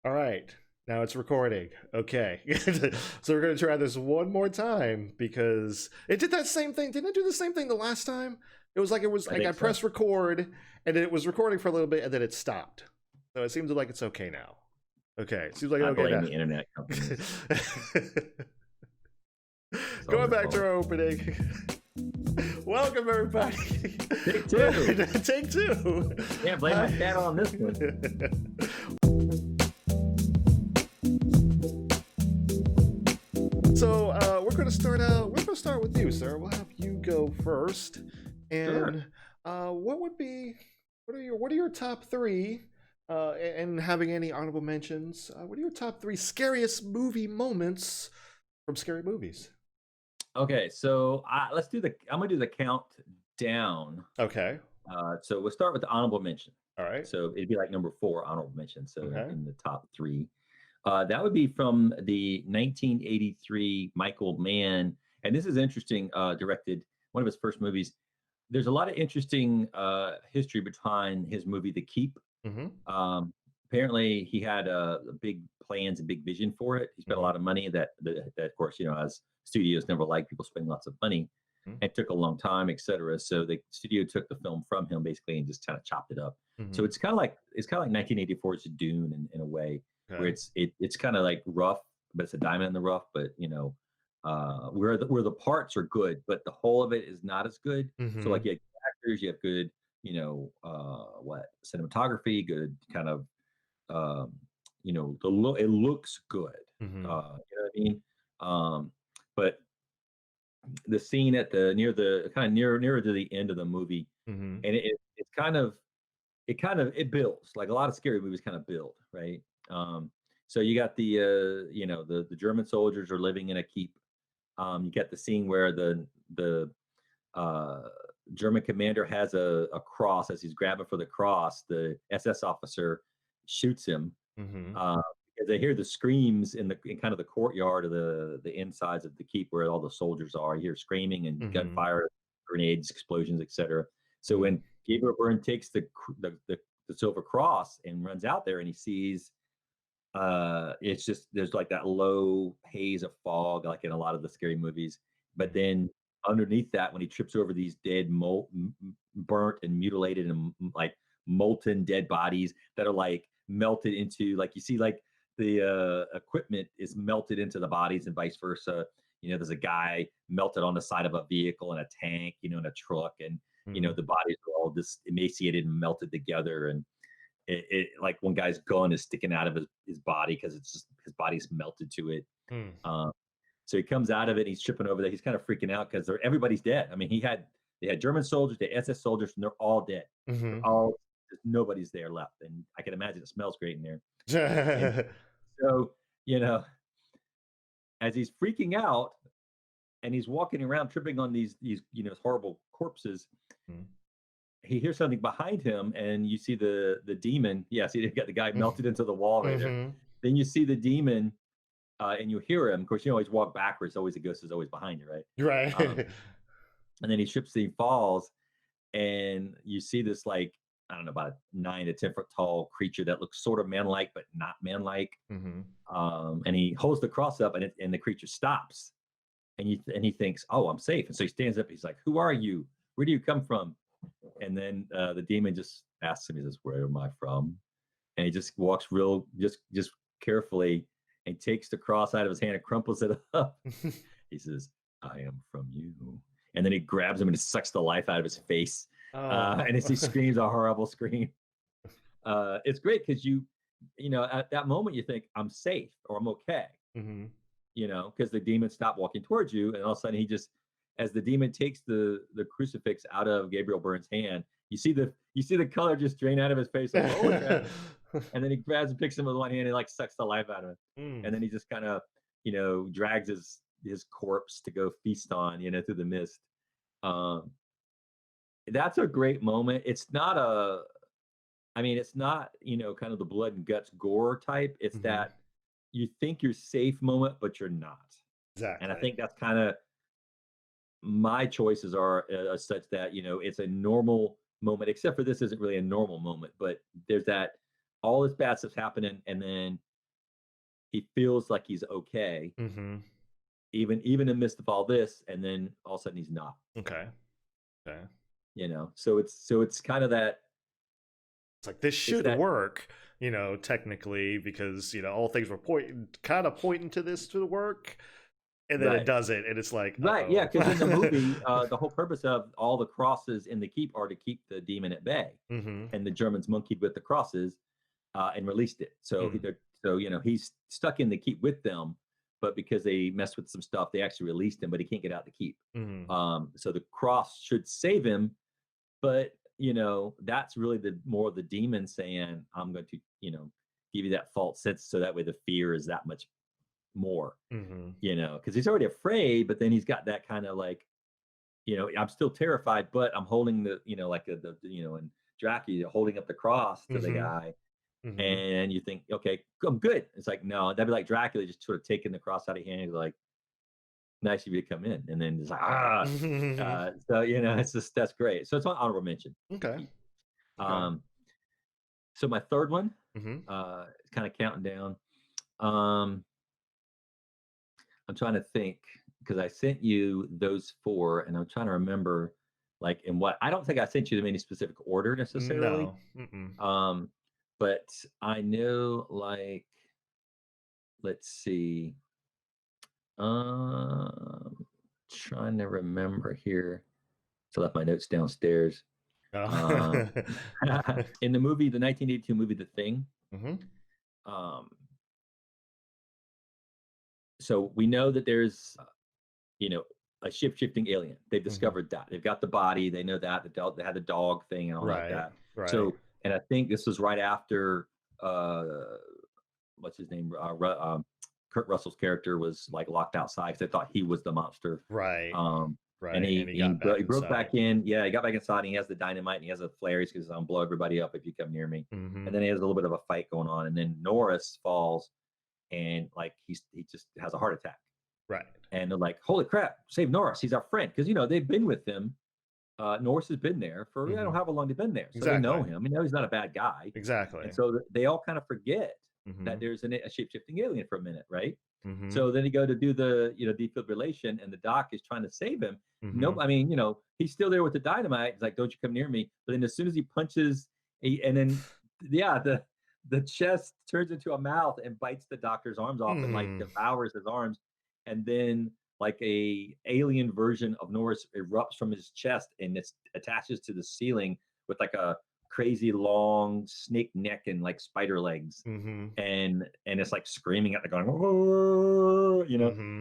All right. Now it's recording. Okay. So we're going to try this one more time because it did that same thing. Didn't it do the same thing the last time? It was I like I think so. pressed record and it was recording for a little bit and then it stopped. So it seems like it's okay now. Okay. It seems like I it's okay blame now. the internet companies. It's all Going their back to fault. our opening. Welcome everybody. Take two. Take two. Can't blame my cat on this one. So we're going to start out. We're going to start with you, sir. We'll have you go first. Sure. And what would be what are your top three? And having any honorable mentions? What are your top three scariest movie moments from scary movies? Okay, so let's do the. I'm gonna do the countdown. Okay. So we'll start with the honorable mention. All right. So it'd be like number 4 honorable mention. So Okay. in the top three, that would be from the 1983 Michael Mann, and this is interesting. Directed one of his first movies. There's a lot of interesting history behind his movie The Keep. Mm-hmm. Apparently, he had big plans and big vision for it. He spent a Mm-hmm. lot of money that of course, as studios never like people spending lots of money. It took a long time, etc. So the studio took the film from him basically and just kind of chopped it up. Mm-hmm. So it's kind of like 1984's Dune in a way, where Okay. it's kind of like rough, but it's a diamond in the rough. But where the parts are good, but the whole of it is not as good. So Mm-hmm. like you have actors, you have good, what cinematography, good kind of um, it looks good. Mm-hmm. You know what I mean? But the scene at the near the kind of nearer to the end of the movie, Mm-hmm. and it builds like a lot of scary movies kind of build, right? So you got the German soldiers are living in a keep. You get the scene where the uh, German commander has a cross. As he's grabbing for the cross, the SS officer shoots him, Mm-hmm. uh, because they hear the screams in kind of the courtyard of the insides of the keep where all the soldiers are. You hear screaming and Mm-hmm. gunfire, grenades, explosions, etc. So when Gabriel Byrne takes the silver cross and runs out there and he sees, it's just there's like that low haze of fog like in a lot of the scary movies, but then underneath that when he trips over these dead burnt and mutilated and like molten dead bodies that are like melted into, like you see like the equipment is melted into the bodies and vice versa. There's a guy melted on the side of a vehicle in a tank, in a truck, and Mm-hmm. the bodies are all just emaciated and melted together. And like one guy's gun is sticking out of his body because it's just his body's melted to it. Mm-hmm. Um, so he comes out of it and he's tripping over there. He's kind of freaking out because everybody's dead. I mean, they had German soldiers, the SS soldiers, and they're all dead. They're all Nobody's there left, and I can imagine it smells great in there. And Mm-hmm. so, you know, as he's freaking out and he's walking around tripping on these horrible corpses, he hears something behind him, and you see the demon. Yes, you've got the guy melted into the wall right there. Mm-hmm. Then you see the demon, and you hear him. Of course, you always walk backwards. Always the ghost is always behind you, right? Right. And then he trips, he falls, and you see this like I don't know about a 9 to 10 foot tall creature that looks sort of man-like but not man-like. Mm-hmm. And he holds the cross up, and the creature stops, and he thinks, "Oh, I'm safe." And so he stands up. He's like, "Who are you? Where do you come from?" And then the demon just asks him, he says, "Where am I from?" And he just walks real, just carefully, and takes the cross out of his hand and crumples it up. He says, "I am from you." And then he grabs him and sucks the life out of his face. Oh. And as he screams a horrible scream, it's great because at that moment you think, "I'm safe" or "I'm okay," Mm-hmm. because the demon stopped walking towards you, and all of a sudden as the demon takes the crucifix out of Gabriel Byrne's hand, you see the color just drain out of his face, like holy crap! And then he grabs and picks him with one hand and like sucks the life out of him, Mm. and then he just kind of drags his corpse to go feast on through the mist. Um, that's a great moment. It's not kind of the blood and guts gore type. It's Mm-hmm. that you think you're safe moment, but you're not. And I Exactly. think that's kind of my choices are such that it's a normal moment, except for this isn't really a normal moment, but there's that all this bad stuff's happening, and then he feels like he's okay, Mm-hmm. even in the midst of all this, and then all of a sudden he's not. Okay. Okay. So it's kind of that. It's like this It's should that work, technically, because all things were pointing to this to work, and then it right. doesn't, and it's like, Right, yeah, uh-oh. because in the movie, the whole purpose of all the crosses in the keep are to keep the demon at bay, Mm-hmm. and the Germans monkeyed with the crosses and released it. So Mm. he's stuck in the keep with them, but because they messed with some stuff, they actually released him, but he can't get out the keep. Mm-hmm. So the cross should save him, but that's really the more of the demon saying, "I'm going to give you that false sense, so that way the fear is that much more." Mm-hmm. Because he's already afraid, but then he's got that kind of like, I'm still terrified, but I'm holding the, like and Dracula holding up the cross to the Mm-hmm. guy, Mm-hmm. and you think, okay, I'm good. It's like, no, that'd be like Dracula just sort of taking the cross out of hand, like, nice of you to come in, and then it's like, so it's just that's great. So it's an honorable mention. Okay. Okay. Um, so my third one, Mm-hmm. kind of counting down. Um, I'm trying to think because I sent you those four, and I'm trying to remember, like, in what I don't think I sent you them in any specific order necessarily. No. Mm-mm. But I know, like, let's see. Trying to remember here. So I left my notes downstairs. Oh. In the 1982 movie, The Thing. Mm-hmm. Um, so we know that there's, a shifting alien. They've discovered that. They've got the body. They know that the dog. They had the dog thing and all like Right. that. Right. So, and I think this was right after, what's his name? Kurt Russell's character was like locked outside because they thought he was the monster. Right. Right. And he broke back in. Yeah, he got back inside. And he has the dynamite and he has the flares because I'll blow everybody up if you come near me. Mm-hmm. And then he has a little bit of a fight going on. And then Norris falls, and like he just has a heart attack. Right. And they're like, "Holy crap! Save Norris! He's our friend." Because they've been with him. Norris has been there for I don't know how long they've been there, so Exactly. they know him. He's not a bad guy. Exactly. And so they all kind of forget Mm-hmm. that there's a shape-shifting alien for a minute, right? Mm-hmm. So then they go to do the defibrillation, and the doc is trying to save him. Mm-hmm. Nope. I mean, he's still there with the dynamite. He's like, "Don't you come near me!" But then as soon as he punches, and then the chest turns into a mouth and bites the doctor's arms off and like devours his arms, and then like a alien version of Norris erupts from his chest and it attaches to the ceiling with like a crazy long snake neck and like spider legs, and it's like screaming at the going, "Whoa,"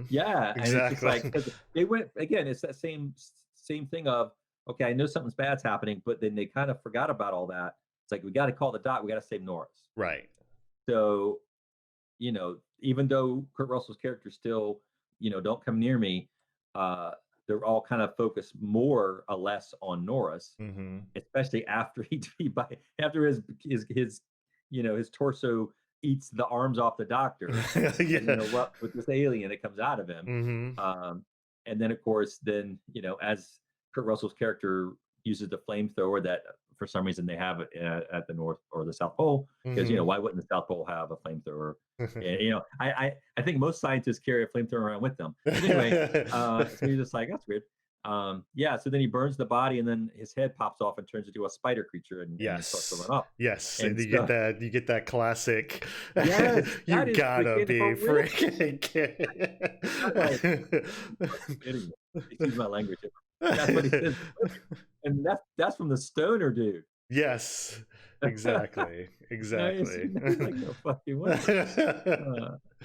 yeah, and it's just like, because they went again, it's that same thing of, okay, I know something's bad's happening, but then they kind of forgot about all that. It's like, we got to call the doc, we got to save Norris, right? So even though Kurt Russell's character still, don't come near me, they're all kind of focused more or less on Norris, especially after after his torso eats the arms off the doctor, with this alien that comes out of him. And then of course, as Kurt Russell's character uses the flamethrower that for some reason they have it at the North or the South Pole, because why wouldn't the South Pole have a flamethrower? And, I think most scientists carry a flamethrower around with them. But anyway, so you're just like, that's weird. So then he burns the body, and then his head pops off and turns into a spider creature, and starts to run up. Yes, and you get that classic. Yes, you gotta be freaking kidding. Excuse my language. That's what he says, and that's from the stoner dude. Yes, exactly. Like, no fucking way.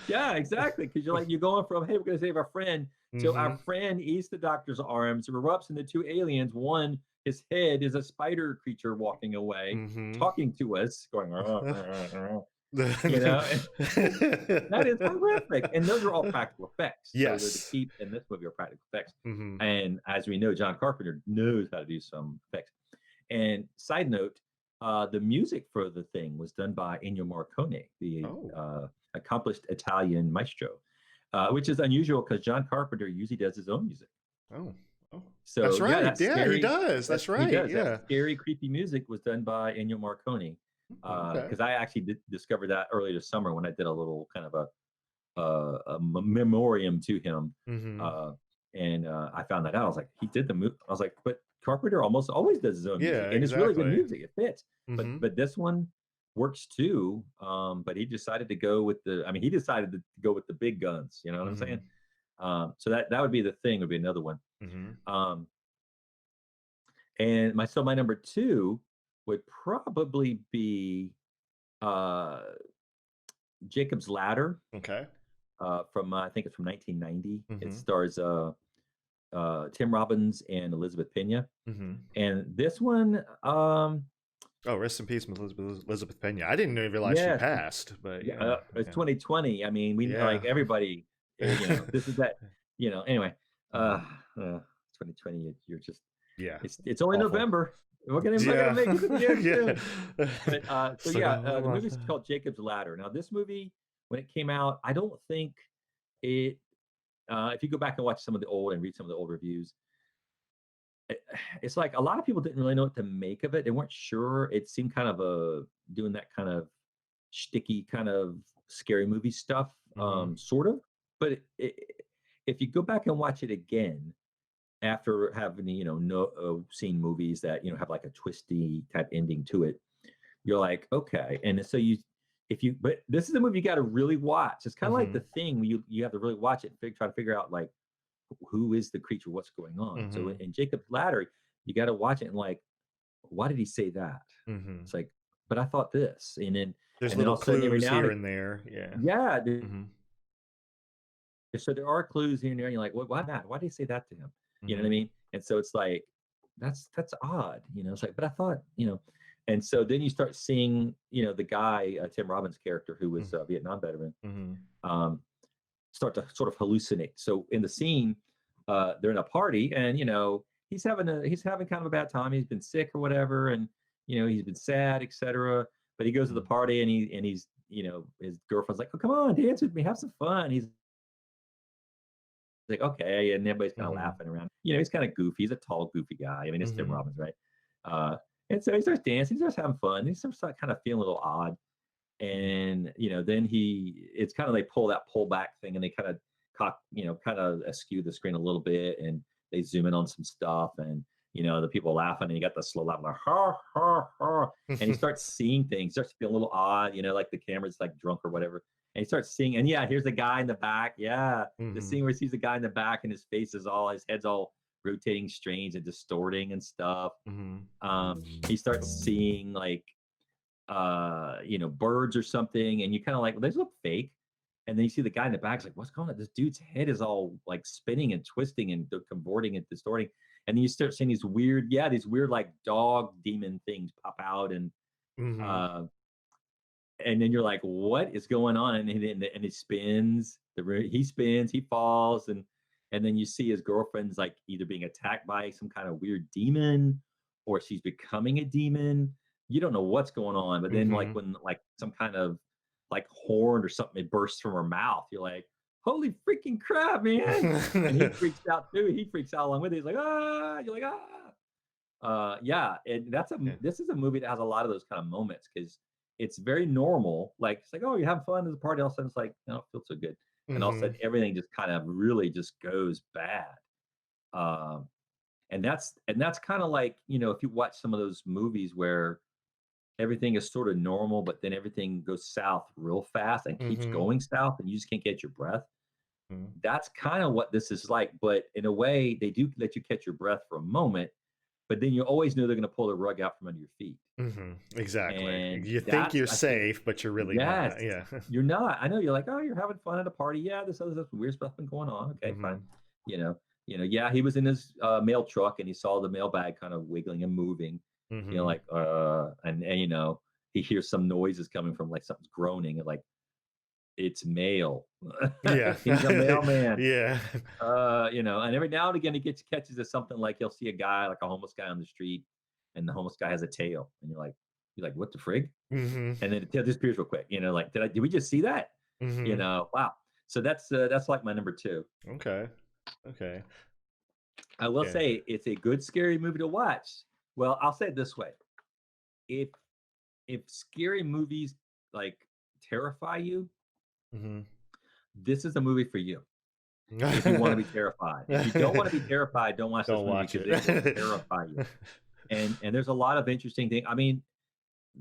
Yeah, exactly. Because you're going from, hey, we're gonna save our friend. So our friend eats the doctor's arms, erupts into two aliens. One, his head is a spider creature walking away, talking to us, going, that is horrific. And those are all practical effects. Yes. So the keep in this movie are practical effects. And as we know, John Carpenter knows how to do some effects. And side note, the music for The Thing was done by Ennio Morricone, the accomplished Italian maestro, which is unusual because John Carpenter usually does his own music. So that's right. Scary, he does. That's right. He does. That scary, creepy music was done by Ennio Morricone. Okay. because I actually discovered that earlier this summer when I did a little kind of a memoriam to him. Mm-hmm. I found that out. I was like, he did the movie. I was like, but Carpenter almost always does his own Yeah, music, and it's really good exactly. music. It fits. Mm-hmm. But this one works too. But he decided to go with the. I mean, he decided to go with the big guns. You know what I'm Mm-hmm. saying? So that would be the thing. Would be another one. Mm-hmm. Um, and my number two would probably be uh, Jacob's Ladder Okay. from I think it's from 1990. It Mm-hmm. stars Tim Robbins and Elizabeth Pena. Mm-hmm. And this one, Oh, rest in peace, Elizabeth Pena. I didn't even realize she yeah, passed, but yeah, it's yeah, 2020. I mean, we yeah. like everybody, this is that, anyway, Mhm. 2020, you're just, Yeah, it's only awful. November. We're gonna Yeah, make it to the end yeah. soon. But so Still got yeah, a little the month. movie's called Jacob's Ladder. Now, this movie, when it came out, I don't think it, if you go back and watch some of the old and read some of the old reviews, it, it's like a lot of people didn't really know what to make of it. They weren't sure. It seemed kind of doing that kind of sticky kind of scary movie stuff, Mhm. sort of. But if you go back and watch it again after having no seen movies that have like a twisty type ending to it, you're like, okay. And so but this is a movie you got to really watch. It's kind of like Mhm. The Thing. Where you have to really watch it and try to figure out like who is the creature, what's going on. So Mhm. in Jacob's Ladder, you got to watch it and like, why did he say that? Mhm. It's like, but I thought this, There's and then all little of a sudden every clues now and here again, and there. Yeah. yeah, Mhm. so there are clues here and there. And you're like, why that? Why did he say that to him? You know what I Mhm. mean? And so it's like, that's odd. It's like, but I thought, and so then you start seeing, the guy, Tim Robbins' character, who was a Vietnam veteran, Mhm. um, start to sort of hallucinate. So in the scene, they're in a party, and he's having kind of a bad time. He's been sick or whatever, and he's been sad, etc. But he goes to the Mhm. party, and he's his girlfriend's like, "Oh, come on, dance with me, have some fun." He's like, "Okay," and everybody's kind of Mhm. laughing around. He's kind of goofy. He's a tall, goofy guy. I mean, it's Tim Mhm. Robbins, right? Uh, and so he starts dancing, he starts having fun. He starts kind of feeling a little odd, Mhm. and then it's kind of they pull back thing, and they kind of kind of askew the screen a little bit, and they zoom in on some stuff, and the people laughing, and you got the slow laugh like ha ha ha, and he starts seeing things, starts to feel a little odd, like the camera's like drunk or whatever, and he starts seeing, and yeah, here's the guy in the back, yeah, the Mhm. scene where he sees the guy in the back, and his head's all rotating strange and distorting and stuff. Mhm. He starts seeing like birds or something, and you kind of like, well, those look fake. And then you see the guy in the back, is like, what's going on? This dude's head is all like spinning and twisting and convorting and distorting. And then you start seeing these weird like dog demon things pop out, Mhm. uh, and then you're like, what is going on? And he spins, he spins, he falls, and then you see his girlfriend's like either being attacked by some kind of weird demon, or she's becoming a demon. You don't know what's going on, but then like Mhm. when like some kind of like horn or something, it bursts from her mouth. You're like, holy freaking crap, man! And he freaks out too. He freaks out along with it. He's like, ah! You're like, ah! Yeah, and Yeah. this is a movie that has a lot of those kind of moments because it's very normal. Like it's like, oh, you're having fun at the party. All of a sudden, it's like, no, it feels so good, and all of a Mhm. sudden, everything just kind of really just goes bad. Um, and that's kind of like if you watch some of those movies where everything is sort of normal, but then everything goes south real fast and keeps Mhm. going south, and you just can't get your breath. Mhm. That's kind of what this is like, but in a way, they do let you catch your breath for a moment, but then you always know they're going to pull the rug out from under your feet. Mhm. Exactly. And You think that's, you're I think, safe, but you're really yes, not. Yeah. you're not. I know you're like, oh, you're having fun at a party. Yeah, this other stuff, weird stuff been going on. Okay, fine. Mhm. You know, yeah, he was in his mail truck and he saw the mailbag kind of wiggling and moving. Mhm. Like, and he hears some noises coming from like something's groaning and like it's mail. Yeah. He's a mailman. Yeah. And every now and again he gets catches to something like he'll see a guy, like a homeless guy on the street, and the homeless guy has a tail, and you're like, what the frig? Mhm. And then the tail disappears real quick. Like, did we just see that? Mhm. Wow. So that's like my number two. Okay. Okay. I will Yeah. say it's a good scary movie to watch. Well, I'll say it this way: if if scary movies like terrify you, Hmm. this is a movie for you. If you want to be terrified, if you don't want to be terrified, don't watch this Don't movie watch because it will it. terrify you. And there's a lot of interesting things. I mean,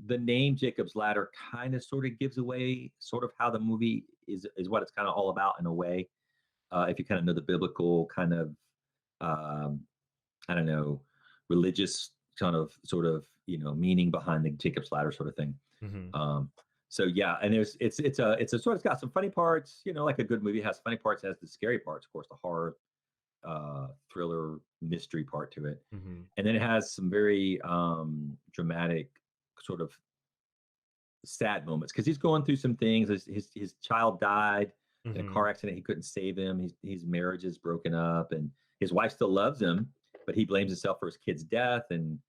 the name Jacob's Ladder kind of sort of gives away sort of how the movie is what it's kind of all about in a way. If you kind of know the biblical kind of um, I don't know, religious kind of sort of meaning behind the Jacob's Ladder sort of thing. Hmm. Um, so yeah, and it's a sort of got some funny parts, like a good movie has funny parts, has the scary parts, of course, the horror, thriller, mystery part to it, Hmm. and then it has some very dramatic, sort of sad moments because he's going through some things. His child died in a Hmm. car accident. He couldn't save him. His marriage is broken up, and his wife still loves him, but he blames himself for his kid's death, and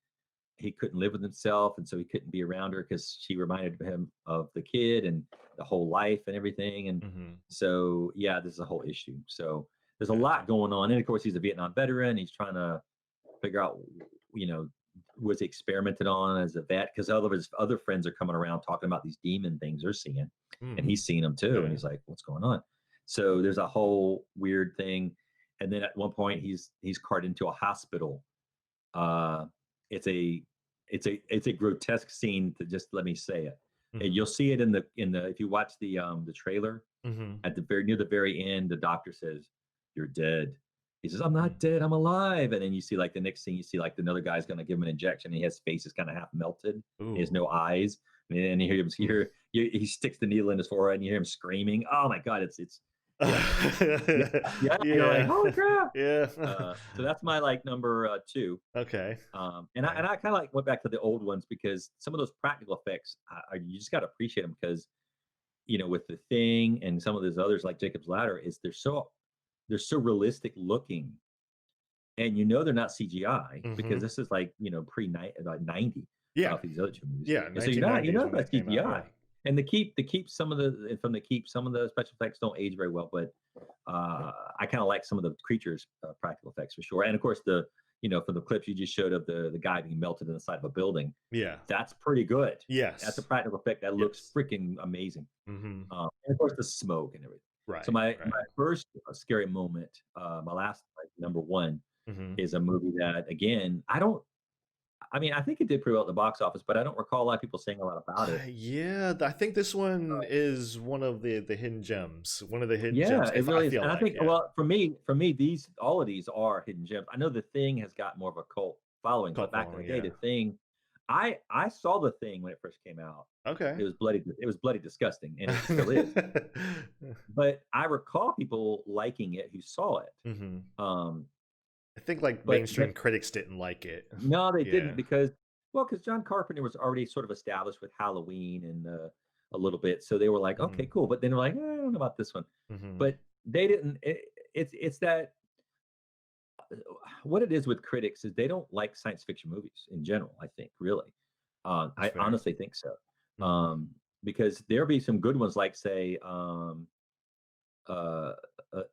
he couldn't live with himself, and so he couldn't be around her because she reminded him of the kid and the whole life and everything. And Hmm. so, yeah, this is a whole issue. So there's a lot Gotcha. going on, and of course, he's a Vietnam veteran. He's trying to figure out, you know, was experimented on as a vet because all of his other friends are coming around talking about these demon things they're seeing, and Mm. he's seeing them too, and Okay. he's like, "What's going on?" So there's a whole weird thing, and then at one point he's carted into a hospital. uh, it's a it's a grotesque scene to just let me say it. And Hmm. you'll see it in the if you watch the trailer Hmm. at the very near the very end, the doctor says, "You're dead." He says, "I'm not Mm. dead. I'm alive." And then you see like the next scene, you see like another guy's going to give him an injection, and his face is kind of half melted. He has Ooh. no eyes, and you hear him. Mm. He sticks the needle in his forehead, and you hear him screaming. Oh my god, it's yeah, yeah, yeah. You're like, Yeah. holy crap. Yeah. So that's my like number two. Okay. And I Okay. and I kind of like went back to the old ones because some of those practical effects, you just got to appreciate them because with the Thing and some of those others like Jacob's Ladder, is they're so realistic looking, and they're not CGI because Hmm. this is like pre like 90 Yeah. for these other two movies, Yeah. and so you're 1990 is not when they about came out. CGI. Yeah. And they keep some of the special effects don't age very well, but I kind of like some of the creatures practical effects for sure. And of course from the clips you just showed of the guy being melted in the side of a building, Yeah. that's pretty good. That's a Yes. practical effect that looks Yes. freaking amazing. Hmm. And of course the smoke and everything. So Right. my Right. first scary moment, my last like number one, Hmm. is a movie that again I think it did pretty well at the box office, but I don't recall a lot of people saying a lot about it. Yeah, I think this one is one of the hidden gems. One of the hidden Yeah, gems, it if I really is, feel and I like, think yeah. well for me these all of these are hidden gems. I know The Thing has got more of a cult following, but Cult back in the following, day, yeah. The Thing, I saw The Thing when it first came out. Okay. It was bloody disgusting, and it still is. But I recall people liking it who saw it. Hmm. Um, I think like but mainstream critics didn't like it. no, they didn't Yeah. because John Carpenter was already sort of established with Halloween and a little bit, so they were like, okay, Hmm. cool. But then they're like, I don't know about this one. Hmm. But they didn't. It's that what it is with critics is they don't like science fiction movies in general. I think really, That's I fair. honestly think so, Hmm. because there'll be some good ones like say uh,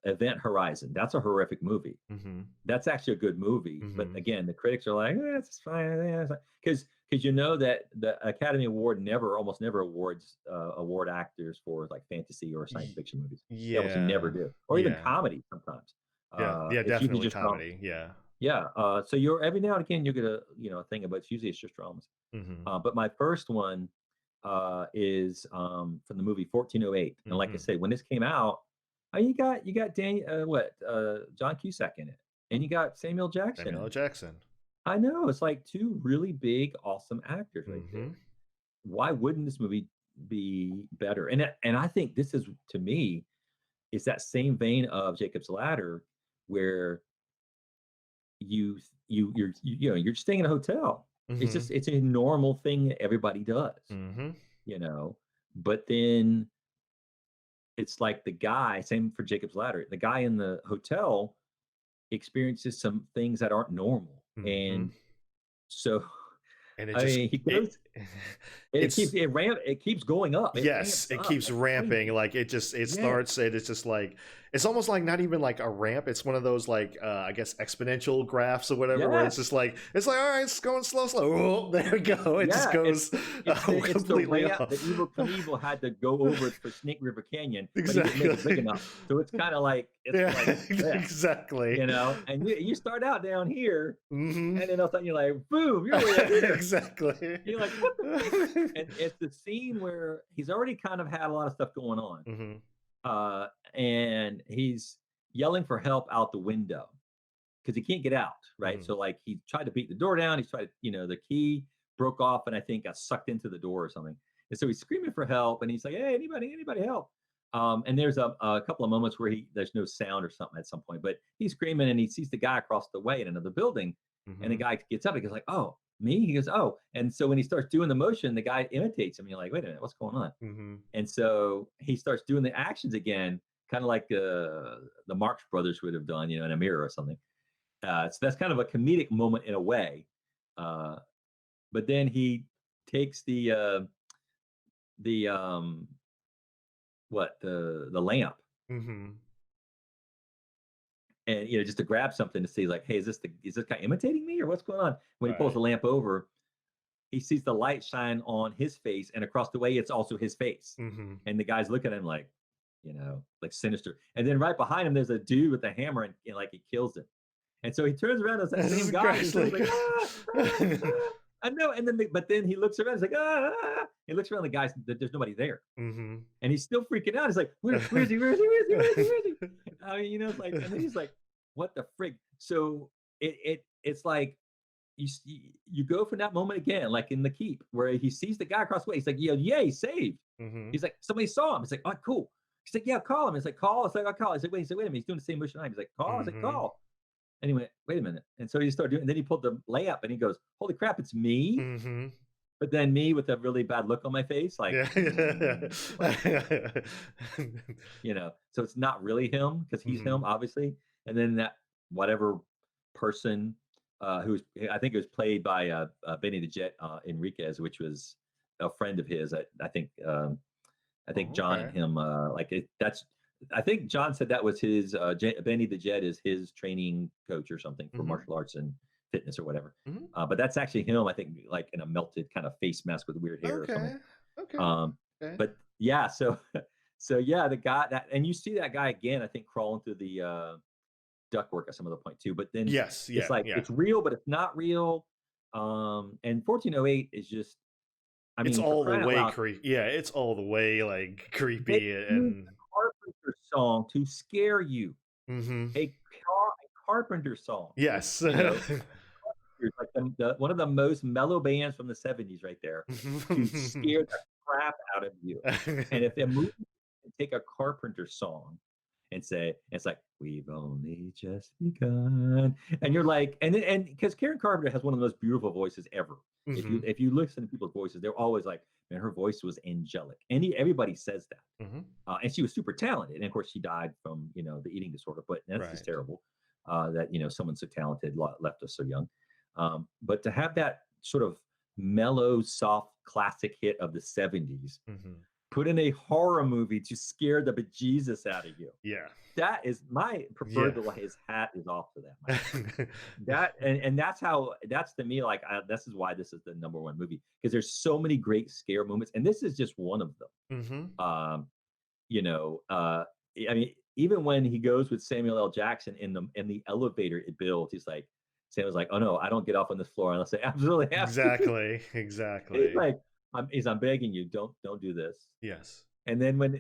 Event Horizon. That's a horrific movie. Hmm. That's actually a good movie, but Hmm. again, the critics are like, it's fine, because that the Academy Award almost never award actors for like fantasy or science fiction movies. They almost never Yeah. do, or even Yeah. comedy sometimes. Yeah. Yeah, It's usually definitely just drama. comedy. Yeah. Yeah. So you're every now and again you get a thing, but it's usually it's just dramas. Hmm. But my first one is from the movie 1408, and like I Hmm. said, when this came out, you got John Cusack in it, and you got Samuel Jackson Samuel in L. it. Jackson. I know it's like two really big, awesome actors right there. Hmm. Why wouldn't this movie be better? And I think this is to me is that same vein of Jacob's Ladder, where you you're staying in a hotel. Hmm. It's a normal thing that everybody does, Hmm. you know. But then it's like the guy, same for Jacob's Ladder, the guy in the hotel experiences some things that aren't normal. Hmm. And so And it I just mean he goes and it's it keeps going up. It yes, ramps it up keeps like ramping. crazy. Like it Yeah. starts and it's just like It's almost like not even like a ramp. It's one of those like I guess exponential graphs or whatever, where it's Yes. just like all right, it's going slow, slow. Oh, there we go. It just Yeah, goes it's the completely ramp off. that Evil Knievel had to go over for Snake River Canyon, but he didn't make it big Exactly. enough. So it's kind of like Yeah, this, exactly. and you start out down here, Hmm. and then all of a sudden you're like, boom, you're way up here. Exactly. And you're like, what the freak? And it's the scene where he's already kind of had a lot of stuff going on, Hmm. and he's yelling for help out the window because he can't get out, right? Hmm. So like he tried to beat the door down. He's tried to, the key broke off and I think got sucked into the door or something. And so he's screaming for help and he's like, hey, anybody help. And there's a couple of moments where there's no sound or something at some point, but he's screaming and he sees the guy across the way in another building. And the Hmm. guy gets up. He goes like, oh, me? He goes, oh. And so when he starts doing the motion, the guy imitates him. You're like, wait a minute, what's going on? Hmm. And so he starts doing the actions again, kind of like the Marx Brothers would have done, in a mirror or something. So that's kind of a comedic moment in a way. Uh, but then he takes the the lamp Hmm. and just to grab something to see like, hey, is this guy imitating me or what's going on? When he pulls Right. the lamp over, he sees the light shine on his face, and across the way, it's also his face. Hmm. And the guys look at him like, like sinister. And then right behind him, there's a dude with a hammer, and like he kills him. And so he turns around as that This same is guy, and great. he's like, ah, ah, ah. I know. And then, but then he looks around, he's like, ah, ah. He looks around, the guys, there's nobody there. Hmm. And he's still freaking out. He's like, where is he? Where is he? Where is he? Where is he? Where is he? I mean, it's like, and then he's like, what the frig? So it's like, you go from that moment again, like in the keep, where he sees the guy across the way. He's like, yeah, he's saved. Hmm. He's like, somebody saw him. He's like, oh, cool. He's like, yeah, call him. He's like, call. It's like, I'll call. He's like, wait a minute. He's doing the same motion I am. He's like, call. I was like, Hmm. call. And he went, wait a minute. And so he started doing, and then he pulled the layup and he goes, holy crap, it's me. Hmm. But then me with a really bad look on my face, like, Yeah. so it's not really him because he's Hmm. him, obviously. And then that whatever person who's, I think it was played by Benny the Jet Enriquez, which was a friend of his. I think Oh, John and okay. him, I think John said that was his, Benny the Jet is his training coach or something for Hmm. martial arts and fitness or whatever. Hmm. But that's actually him, I think, like in a melted kind of face mask with weird hair or something. Okay. Okay. Um, Okay. but yeah, so yeah, the guy and you see that guy again, I think, crawling through the ductwork at some other point too. But then Yes. it's Yeah. like Yeah. it's real, but it's not real. And 1408 is just, I It's mean, for all the crying out way loud, creepy. Yeah, it's all the way like they creepy used and. a Carpenter song to scare you. Hmm. A Carpenter song, Yes. you know, it's like one of the most mellow bands from the 70s right there to scare the crap out of you. And if a movie can take a Carpenter song and say, it's like, we've only just begun. And you're like, and because Karen Carpenter has one of the most beautiful voices ever. Hmm. If you listen to people's voices, they're always like, man, her voice was angelic. And everybody says that. Hmm. And she was super talented. And of course, she died from, the eating disorder, but that's just Right. terrible that, someone so talented left us so young. But to have that sort of mellow, soft, classic hit of the 70s Hmm. put in a horror movie to scare the bejesus out of you. Yeah. That is my preferred. Yeah. His hat is off to that. My friend. That and that's to me like this is why this is the number one movie because there's so many great scare moments and this is just one of them. Hmm. Um, I mean, even when he goes with Samuel L. Jackson in the elevator it builds, he's like, Samuel's like, oh no, I don't get off on this floor unless I absolutely have to. Exactly. He's Exactly. like, I'm begging you, don't do this. Yes. And then when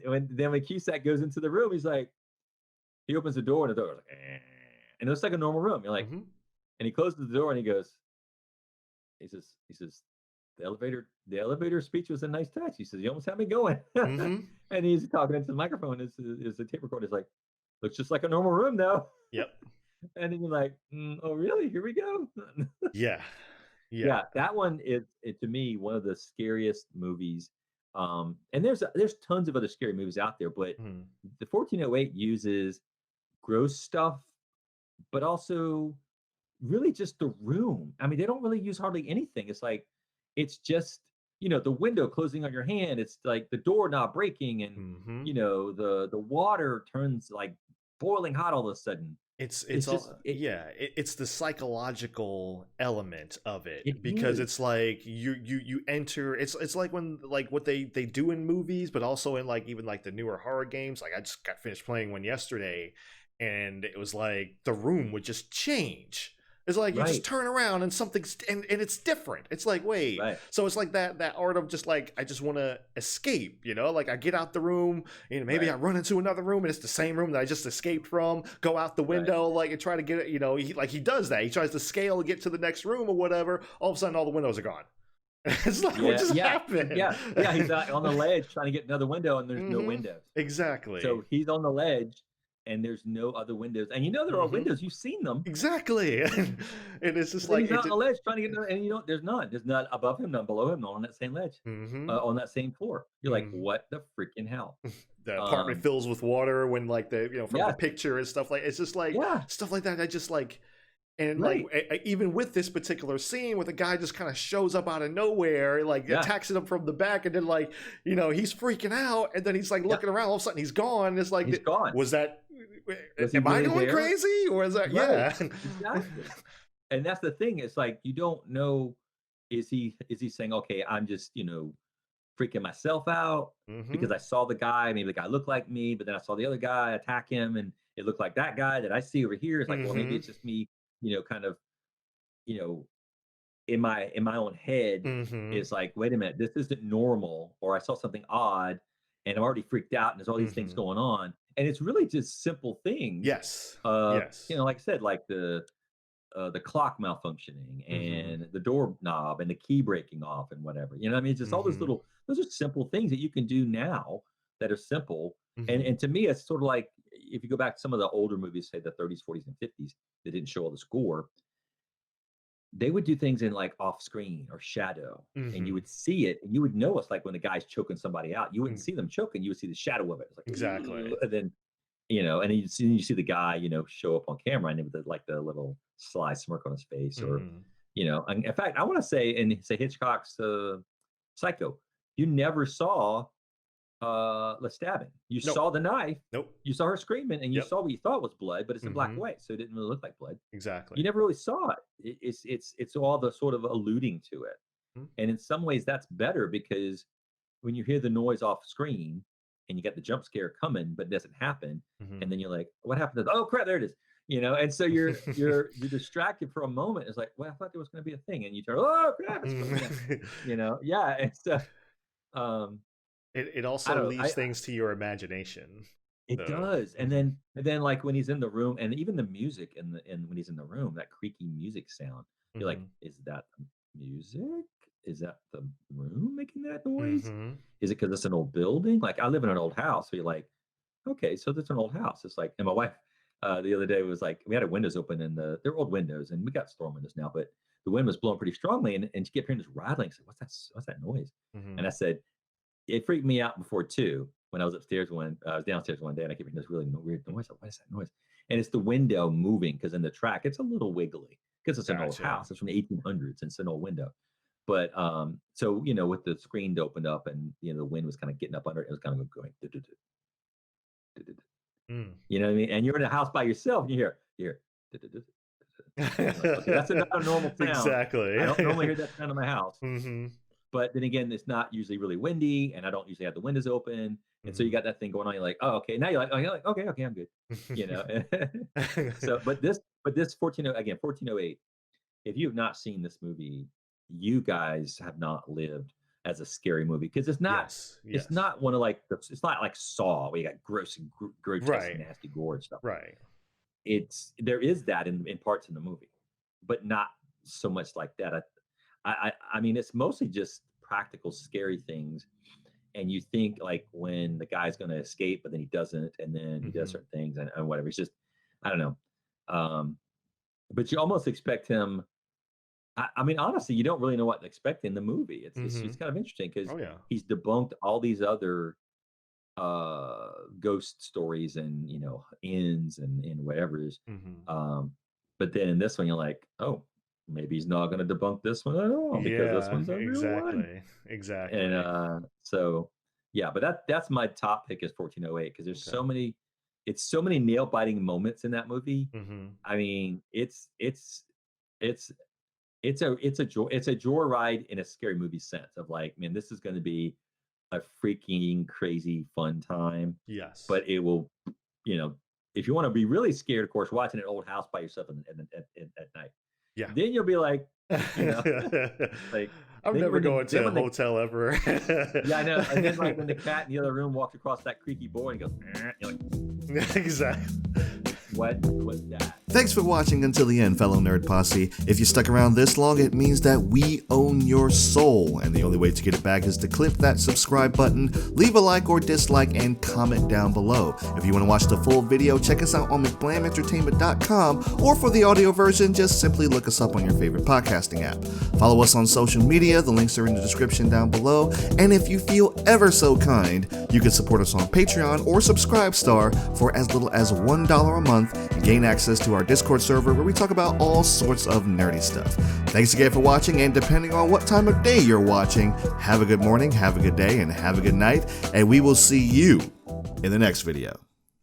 Cusack goes into the room, he's like, he opens the door and the door is like, and it looks like a normal room. You're like, Hmm. and he closes the door and he says, the elevator speech was a nice touch. He says, you almost had me going. Hmm. And he's talking into the microphone. Is the tape recorder is like, looks just like a normal room though. Yep. And then you're like, oh really? Here we go. Yeah. Yeah. Yeah, that one is to me one of the scariest movies. And there's tons of other scary movies out there, but Mhm. the 1408 uses gross stuff, but also really just the room. I mean, they don't really use hardly anything. It's like it's just the window closing on your hand. It's like the door not breaking, and Mhm. the water turns like boiling hot all of a sudden. It's It's just all yeah, it's the psychological element of it it, because is it's like you enter, it's like when, like what they do in movies, but also in like even like the newer horror games. Like I just got finished playing one yesterday, and it was like the room would just change. It's like you just right, turn around and something's, and it's different. It's like, wait. right, So it's like that art of just like, I just want to escape, like I get out the room, maybe I right, run into another room and it's the same room that I just escaped from, go out the right. window, like, and try to get it, he does that. He tries to scale and get to the next room or whatever. All of a sudden all the windows are gone. It's like, what Yeah, just yeah, happened? yeah, yeah. He's on the ledge trying to get another window, and there's no Hmm. windows. Exactly. So he's on the ledge, and there's no other windows. And you know there are Hmm. windows. You've seen them. Exactly. And it's just But then like he's it out on just, the ledge trying to get another, and you know there's none. There's none above him, none below him, none on that same ledge, hmm on that same floor. You're like, hmm what the freaking hell? the apartment Um, fills with water when like the, from the yeah, picture and stuff, like it's just like yeah, stuff like that. I just like, and like right, even with this particular scene where the guy just kind of shows up out of nowhere, like yeah, attacks him from the back, and then like, he's freaking out, and then he's like yeah. looking around, all of a sudden he's gone. And it's like, He's gone. was that, Was he am I really going there? crazy, or is that, Right, yeah. exactly. And that's the thing. It's like you don't know. Is he saying, okay, I'm just freaking myself out Hmm. because I saw the guy, maybe the guy looked like me, but then I saw the other guy attack him and it looked like that guy that I see over here. It's like, well, maybe Hmm. it's just me, kind of, you know, in my own head. Hmm. It's like, wait a minute, this isn't normal, or I saw something odd and I'm already freaked out and there's all these things Hmm. going on. And it's really just simple things. Yes. Yes. Like I said, like the clock malfunctioning Hmm. and the doorknob and the key breaking off and whatever. You know what I mean? Just all those Hmm. little, those are simple things that you can do now that are simple. And Hmm. and to me, it's sort of like if you go back to some of the older movies, say the 30s, 40s, and 50s, that didn't show all the score, they would do things in like off screen or shadow. And you Hmm. would see it and you would know it's like when the guy's choking somebody out, you wouldn't see them choking, you would see the shadow of it. It's like, Exactly. "Ugh," and then and then you see the guy, show up on camera and with like the little sly smirk on his face, or Hmm. and in fact, I want to say Hitchcock's Psycho, you never saw the stabbing. You Nope. saw the knife, Nope. you saw her screaming, and you Yep. saw what you thought was blood, but it's in black and Hmm. white, so it didn't really look like blood. You Exactly. never really saw it. It's all the sort of alluding to it, and in some ways that's better because when you hear the noise off screen and you get the jump scare coming, but it doesn't happen, Hmm. and then you're like, "What happened?" Oh crap! There it is. And so you're distracted for a moment. It's like, well, I thought there was going to be a thing, and you turn, oh crap! It's yeah. And so um, It I also don't know. leaves things to your imagination, It though. does, and Hmm. then like when he's in the room, and even the music and when he's in the room, that creaky music sound, you're like, Hmm. is that the music? Is that the room making that noise? Hmm. Is it because it's an old building? Like I live in an old house, so you're like, okay, so that's an old house. It's like, and my wife the other day was like, we had our windows open and they're old windows, and we got storm windows now, but the wind was blowing pretty strongly, and she kept hearing this rattling. I said, what's that noise? And Hmm. I said, it freaked me out before too. When I was upstairs when I was downstairs one day and I kept hearing this really weird noise. Like, what is that noise? And it's the window moving because in the track it's a little wiggly because it's an old Gotcha. house. It's from the 1800s and it's an old window. But so with the screen opened up and the wind was kind of getting up under it, it was kind of going. Mm. You know what I mean? And you're in a house by yourself and you hear. I'm like, okay, that's not a normal sound. I don't normally Exactly. hear that sound in my house. Hmm. But then again, it's not usually really windy, and I don't usually have the windows open, and so you Hmm. got that thing going on. You're like, oh, okay. Now you're like, okay, okay, I'm good. You know. So, but this 1408. If you have not seen this movie, you guys have not lived as a scary movie because it's not. Yes. It's Yes. not one of like it's not like Saw where you got gross and grotesque, Right. nasty gore and stuff. Right. There is that in parts in the movie, but not so much like that. I mean, it's mostly just practical, scary things. And you think like when the guy's going to escape, but then he doesn't, and then he does Hmm. certain things and whatever. It's just, I don't know. Um, but you almost expect him. I mean, honestly, you don't really know what to expect in the movie. It's Hmm. kind of interesting because Oh yeah. he's debunked all these other ghost stories and ends and whatever it is. Hmm. But then in this one, you're like, oh, maybe he's not going to debunk this one at all because this Yeah. one's a real one. Exactly. And Exactly. so yeah, but that's my top pick is 1408 because there's Okay. so many it's so many nail biting moments in that movie. Mm-hmm. I mean, it's it's a joyride in a scary movie sense of like, man, this is going to be a freaking crazy fun time. Yes. But it will, you know, if you want to be really scared, of course, watching an old house by yourself at night, Yeah. then you'll be like, you know, like I'm then never when the going then to a when the hotel ever. yeah, I know. And then like when the cat in the other room walks across that creaky board and goes, you're like, Exactly. what was that? Thanks for watching until the end, fellow Nerd Posse. If you stuck around this long, it means that we own your soul, and the only way to get it back is to click that subscribe button, leave a like or dislike, and comment down below. If you want to watch the full video, check us out on McBlamEntertainment.com, or for the audio version, just simply look us up on your favorite podcasting app. Follow us on social media, the links are in the description down below, and if you feel ever so kind, you can support us on Patreon or Subscribestar for as little as $1 a month and gain access to our Discord server where we talk about all sorts of nerdy stuff. Thanks again for watching, and depending on what time of day you're watching, have a good morning, have a good day, and have a good night, and we will see you in the next video.